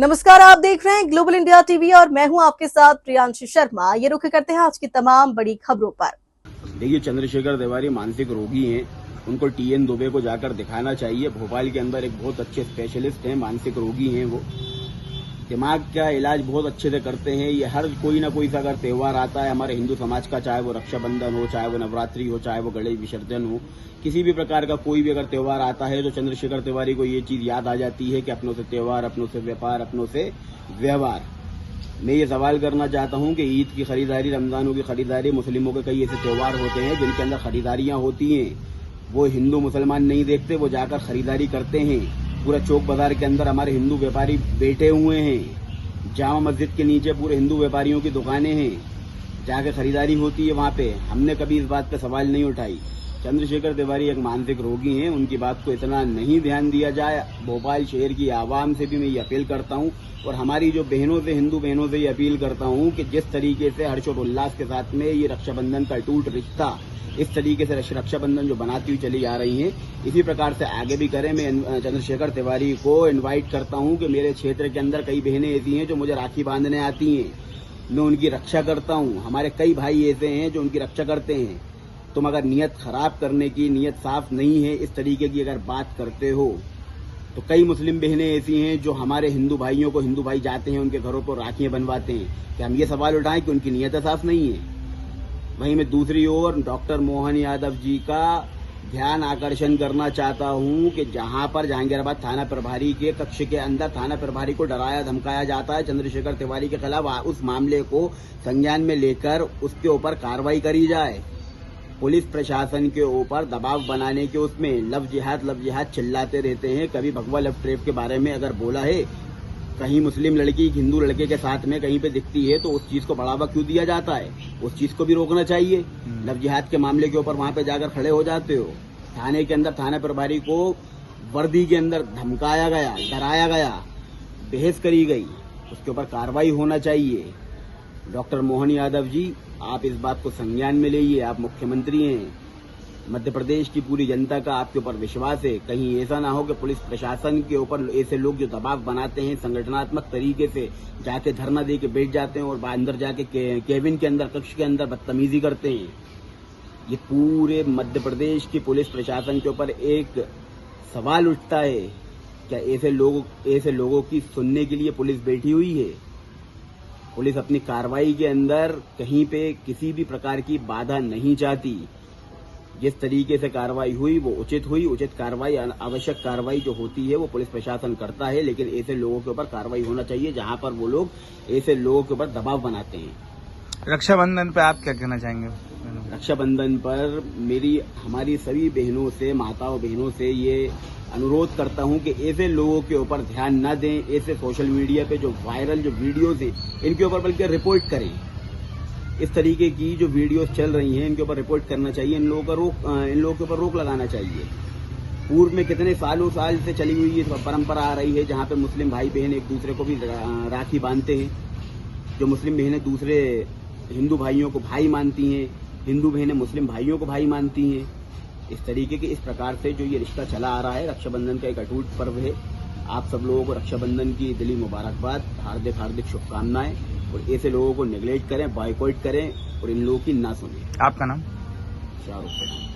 नमस्कार, आप देख रहे हैं ग्लोबल इंडिया टीवी और मैं हूं आपके साथ प्रियांशु शर्मा। ये रुख करते हैं आज की तमाम बड़ी खबरों पर। देखिए, चंद्रशेखर तिवारी मानसिक रोगी हैं। उनको टीएन दुबे को जाकर दिखाना चाहिए। भोपाल के अंदर एक बहुत अच्छे स्पेशलिस्ट हैं, मानसिक रोगी हैं। वो दिमाग का इलाज बहुत अच्छे से करते हैं। ये हर कोई ना कोई सा अगर त्योहार आता है हमारे हिंदू समाज का, चाहे वो रक्षाबंधन हो, चाहे वो नवरात्रि हो, चाहे वो गणेश विसर्जन हो, किसी भी प्रकार का कोई भी अगर त्योहार आता है तो चंद्रशेखर तिवारी को ये चीज याद आ जाती है कि अपनों से त्योहार, अपनों से व्यापार, अपनों से व्यवहार। मैं ये सवाल करना चाहता हूं कि ईद की खरीदारी, रमजानों की खरीदारी, मुस्लिमों के कई ऐसे त्योहार होते हैं जिनके अंदर खरीदारियां होती हैं, वो हिंदू मुसलमान नहीं देखते, वो जाकर खरीदारी करते हैं। पूरा चौक बाजार के अंदर हमारे हिंदू व्यापारी बैठे हुए हैं। जामा मस्जिद के नीचे पूरे हिंदू व्यापारियों की दुकानें हैं, जाकर खरीदारी होती है वहां पे। हमने कभी इस बात पे सवाल नहीं उठाई। चंद्रशेखर तिवारी एक मानसिक रोगी हैं, उनकी बात को इतना नहीं ध्यान दिया जाए। भोपाल शहर की आवाम से भी मैं ये अपील करता हूं और हमारी जो बहनों से, हिंदू बहनों से ये अपील करता हूं कि जिस तरीके से हर्षोल्लास के साथ में ये रक्षाबंधन का टूट रिश्ता, इस तरीके से रक्षाबंधन जो बनाती हुई चली आ रही हैं, इसी प्रकार से आगे भी करें। मैं चंद्रशेखर तिवारी को इनवाइट करता हूं कि मेरे क्षेत्र के अंदर कई बहनें ऐसी हैं जो मुझे राखी बांधने आती हैं, मैं उनकी रक्षा करता हूं। हमारे कई भाई ऐसे हैं जो उनकी रक्षा करते हैं। तुम अगर नीयत खराब करने की, नीयत साफ नहीं है, इस तरीके की अगर बात करते हो तो कई मुस्लिम बहनें ऐसी हैं जो हमारे हिंदू भाइयों को, हिंदू भाई जाते हैं उनके घरों पर राखियां बनवाते हैं, कि हम ये सवाल उठाएं कि उनकी नीयत साफ नहीं है। वहीं मैं दूसरी ओर डॉक्टर मोहन यादव जी का ध्यान आकर्षण करना चाहता हूं कि जहां पर जहांगीराबाद थाना प्रभारी के कक्ष के अंदर थाना प्रभारी को डराया धमकाया जाता है, चंद्रशेखर तिवारी के खिलाफ उस मामले को संज्ञान में लेकर उसके ऊपर कार्रवाई करी जाए। पुलिस प्रशासन के ऊपर दबाव बनाने के उसमें लव जिहाद चिल्लाते रहते हैं। कभी भगवा लव ट्रेप के बारे में अगर बोला है, कहीं मुस्लिम लड़की हिंदू लड़के के साथ में कहीं पे दिखती है तो उस चीज को बढ़ावा क्यों दिया जाता है? उस चीज को भी रोकना चाहिए। लव जिहाद के मामले के ऊपर वहां पे जाकर खड़े हो जाते हो। थाने के अंदर थाना प्रभारी को वर्दी के अंदर धमकाया गया, डराया गया, बहस करी गई, उसके ऊपर कार्रवाई होना चाहिए। डॉक्टर मोहन यादव जी, आप इस बात को संज्ञान में लीजिए। आप मुख्यमंत्री हैं, मध्य प्रदेश की पूरी जनता का आपके ऊपर विश्वास है। कहीं ऐसा ना हो कि पुलिस प्रशासन के ऊपर ऐसे लोग जो दबाव बनाते हैं, संगठनात्मक तरीके से जाके धरना दे के बैठ जाते हैं और अंदर जाके केबिन के अंदर, कक्ष के अंदर बदतमीजी करते हैं। ये पूरे मध्य प्रदेश की पुलिस प्रशासन के ऊपर एक सवाल उठता है, क्या ऐसे लोगों की सुनने के लिए पुलिस बैठी हुई है? पुलिस अपनी कार्रवाई के अंदर कहीं पे किसी भी प्रकार की बाधा नहीं चाहती। जिस तरीके से कार्रवाई हुई वो उचित हुई। उचित कार्रवाई, आवश्यक कार्रवाई जो होती है वो पुलिस प्रशासन करता है, लेकिन ऐसे लोगों के ऊपर कार्रवाई होना चाहिए जहां पर वो लोग ऐसे लोगों के ऊपर दबाव बनाते हैं। रक्षाबंधन पे आप क्या कहना चाहेंगे? रक्षाबंधन पर हमारी सभी बहनों से, माताओं बहनों से ये अनुरोध करता हूं कि ऐसे लोगों के ऊपर ध्यान न दें। ऐसे सोशल मीडिया पे जो वायरल जो वीडियोज हैं, इनके ऊपर बल्कि रिपोर्ट करें। इस तरीके की जो वीडियोस चल रही हैं, इनके ऊपर रिपोर्ट करना चाहिए। इन लोगों के ऊपर रोक लगाना चाहिए। पूर्व में कितने सालों साल से चली हुई ये परंपरा आ रही है जहां पे मुस्लिम भाई बहन एक दूसरे को भी राखी बांधते हैं। जो मुस्लिम बहनें दूसरे हिंदू भाइयों को भाई मानती हैं, हिंदू बहनें मुस्लिम भाइयों को भाई मानती हैं। इस तरीके के, इस प्रकार से जो ये रिश्ता चला आ रहा है, रक्षाबंधन का एक अटूट पर्व है। आप सब लोगों को रक्षाबंधन की दिली मुबारकबाद, हार्दिक शुभकामनाएं। और ऐसे लोगों को नेग्लेक्ट करें, बॉयकॉट करें और इन लोगों की ना सुनें। आपका नाम? शाहरुख।